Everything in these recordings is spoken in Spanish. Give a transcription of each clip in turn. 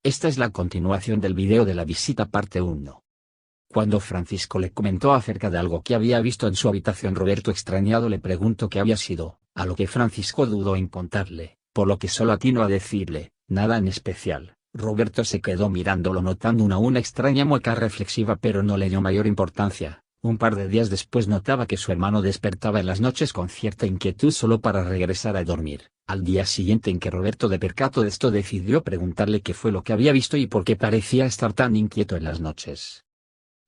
Esta es la continuación del video de la visita parte 1. Cuando Francisco le comentó acerca de algo que había visto en su habitación, Roberto extrañado le preguntó qué había sido, a lo que Francisco dudó en contarle, por lo que solo atinó a decirle, nada en especial. Roberto se quedó mirándolo notando una extraña mueca reflexiva, pero no le dio mayor importancia. Un par de días después notaba que su hermano despertaba en las noches con cierta inquietud solo para regresar a dormir. Al día siguiente en que Roberto de percato de esto decidió preguntarle qué fue lo que había visto y por qué parecía estar tan inquieto en las noches.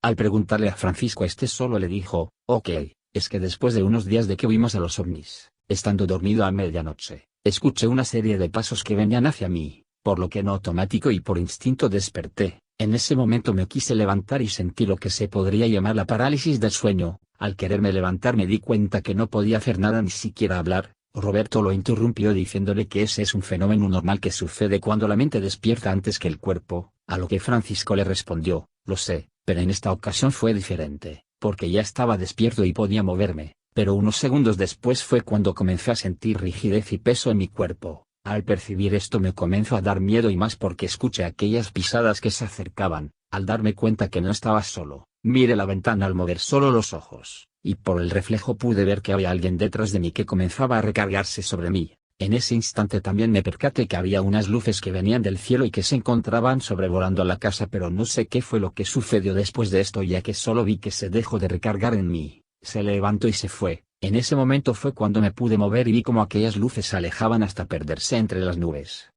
Al preguntarle a Francisco, este solo le dijo, ok, es que después de unos días de que vimos a los ovnis, estando dormido a medianoche, escuché una serie de pasos que venían hacia mí, por lo que en automático y por instinto desperté. En ese momento me quise levantar y sentí lo que se podría llamar la parálisis del sueño. Al quererme levantar me di cuenta que no podía hacer nada, ni siquiera hablar. Roberto lo interrumpió diciéndole que ese es un fenómeno normal que sucede cuando la mente despierta antes que el cuerpo, a lo que Francisco le respondió, lo sé, pero en esta ocasión fue diferente, porque ya estaba despierto y podía moverme, pero unos segundos después fue cuando comencé a sentir rigidez y peso en mi cuerpo. Al percibir esto me comenzó a dar miedo y más porque escuché aquellas pisadas que se acercaban. Al darme cuenta que no estaba solo, miré la ventana al mover solo los ojos, y por el reflejo pude ver que había alguien detrás de mí que comenzaba a recargarse sobre mí. En ese instante también me percaté que había unas luces que venían del cielo y que se encontraban sobrevolando la casa, pero no sé qué fue lo que sucedió después de esto, ya que solo vi que se dejó de recargar en mí, se levantó y se fue. En ese momento fue cuando me pude mover y vi como aquellas luces se alejaban hasta perderse entre las nubes.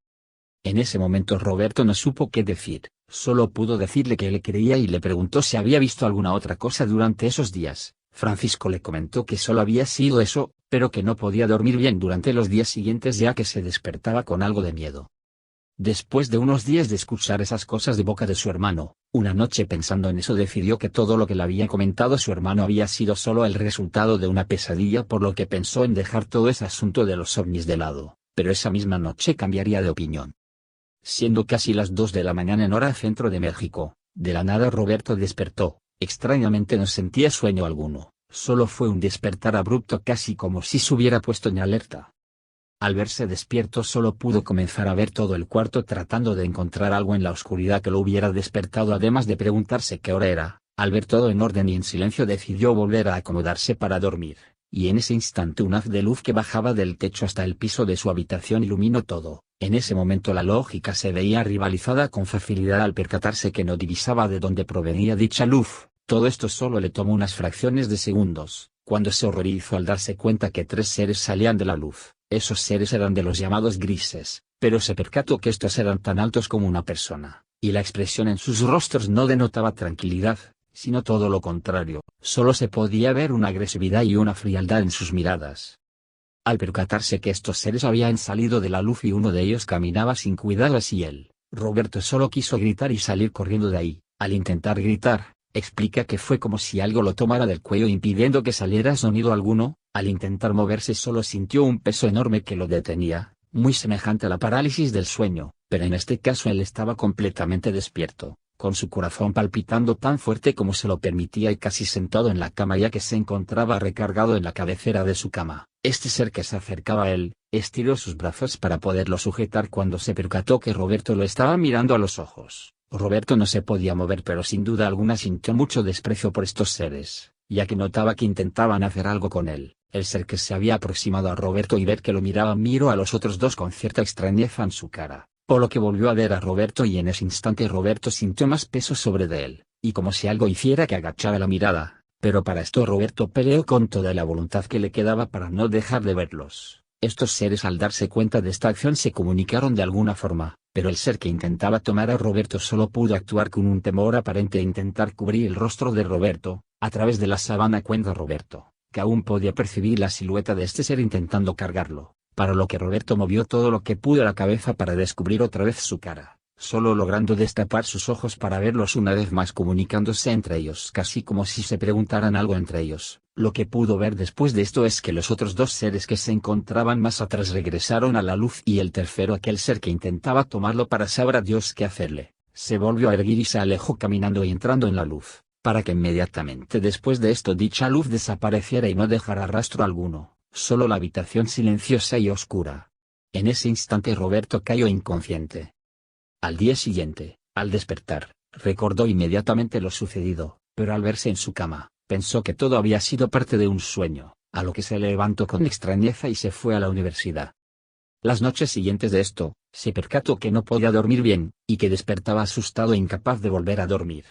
En ese momento Roberto no supo qué decir, solo pudo decirle que le creía y le preguntó si había visto alguna otra cosa durante esos días. Francisco le comentó que solo había sido eso, pero que no podía dormir bien durante los días siguientes ya que se despertaba con algo de miedo. Después de unos días de escuchar esas cosas de boca de su hermano, una noche pensando en eso decidió que todo lo que le había comentado su hermano había sido solo el resultado de una pesadilla, por lo que pensó en dejar todo ese asunto de los ovnis de lado, pero esa misma noche cambiaría de opinión. Siendo casi las 2 de la mañana en hora centro de México, de la nada Roberto despertó. Extrañamente no sentía sueño alguno, solo fue un despertar abrupto, casi como si se hubiera puesto en alerta. Al verse despierto solo pudo comenzar a ver todo el cuarto tratando de encontrar algo en la oscuridad que lo hubiera despertado, además de preguntarse qué hora era. Al ver todo en orden y en silencio decidió volver a acomodarse para dormir, y en ese instante un haz de luz que bajaba del techo hasta el piso de su habitación iluminó todo. En ese momento la lógica se veía rivalizada con facilidad al percatarse que no divisaba de dónde provenía dicha luz. Todo esto solo le tomó unas fracciones de segundos, cuando se horrorizó al darse cuenta que 3 seres salían de la luz. Esos seres eran de los llamados grises, pero se percató que estos eran tan altos como una persona, y la expresión en sus rostros no denotaba tranquilidad, sino todo lo contrario, solo se podía ver una agresividad y una frialdad en sus miradas. Al percatarse que estos seres habían salido de la luz y uno de ellos caminaba sin cuidado hacia él, Roberto solo quiso gritar y salir corriendo de ahí. Al intentar gritar, explica que fue como si algo lo tomara del cuello impidiendo que saliera sonido alguno. Al intentar moverse solo sintió un peso enorme que lo detenía, muy semejante a la parálisis del sueño, pero en este caso él estaba completamente despierto, con su corazón palpitando tan fuerte como se lo permitía y casi sentado en la cama ya que se encontraba recargado en la cabecera de su cama. Este ser que se acercaba a él, estiró sus brazos para poderlo sujetar cuando se percató que Roberto lo estaba mirando a los ojos. Roberto no se podía mover, pero sin duda alguna sintió mucho desprecio por estos seres, ya que notaba que intentaban hacer algo con él. El ser que se había aproximado a Roberto y ver que lo miraba miró a los otros dos con cierta extrañeza en su cara, por lo que volvió a ver a Roberto y en ese instante Roberto sintió más peso sobre de él, y como si algo hiciera que agachara la mirada, pero para esto Roberto peleó con toda la voluntad que le quedaba para no dejar de verlos. Estos seres al darse cuenta de esta acción se comunicaron de alguna forma, pero el ser que intentaba tomar a Roberto solo pudo actuar con un temor aparente e intentar cubrir el rostro de Roberto. A través de la sábana cuenta Roberto que aún podía percibir la silueta de este ser intentando cargarlo, para lo que Roberto movió todo lo que pudo la cabeza para descubrir otra vez su cara, solo logrando destapar sus ojos para verlos una vez más comunicándose entre ellos casi como si se preguntaran algo entre ellos. Lo que pudo ver después de esto es que los otros dos seres que se encontraban más atrás regresaron a la luz y el tercero, aquel ser que intentaba tomarlo para saber a Dios qué hacerle, se volvió a erguir y se alejó caminando y entrando en la luz, para que inmediatamente después de esto dicha luz desapareciera y no dejara rastro alguno, solo la habitación silenciosa y oscura. En ese instante Roberto cayó inconsciente. Al día siguiente, al despertar, recordó inmediatamente lo sucedido, pero al verse en su cama, pensó que todo había sido parte de un sueño, a lo que se levantó con extrañeza y se fue a la universidad. Las noches siguientes de esto, se percató que no podía dormir bien, y que despertaba asustado e incapaz de volver a dormir.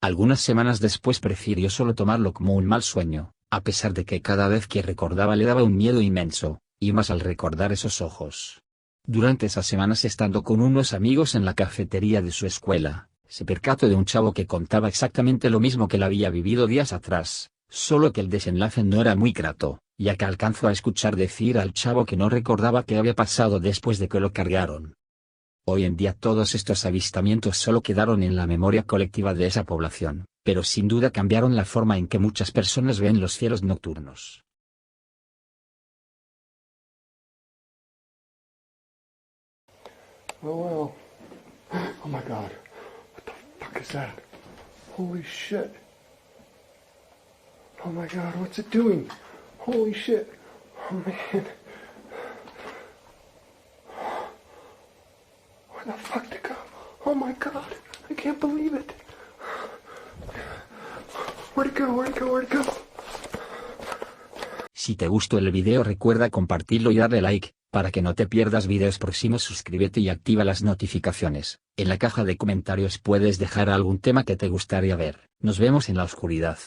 Algunas semanas después prefirió solo tomarlo como un mal sueño, a pesar de que cada vez que recordaba le daba un miedo inmenso, y más al recordar esos ojos. Durante esas semanas estando con unos amigos en la cafetería de su escuela, se percató de un chavo que contaba exactamente lo mismo que él había vivido días atrás, solo que el desenlace no era muy grato, ya que alcanzó a escuchar decir al chavo que no recordaba qué había pasado después de que lo cargaron. Hoy en día todos estos avistamientos solo quedaron en la memoria colectiva de esa población, pero sin duda cambiaron la forma en que muchas personas ven los cielos nocturnos. Oh well. Oh my god. What the fuck is that? Holy shit. Oh my god, what's it doing? Holy shit. Oh man. Where the fuck did it go? Oh my god. I can't believe it. Where'd it go? Where'd it go? Where'd it go? Si te gustó el video recuerda compartirlo y darle like, para que no te pierdas videos próximos. Suscríbete y activa las notificaciones. En la caja de comentarios puedes dejar algún tema que te gustaría ver. Nos vemos en la oscuridad.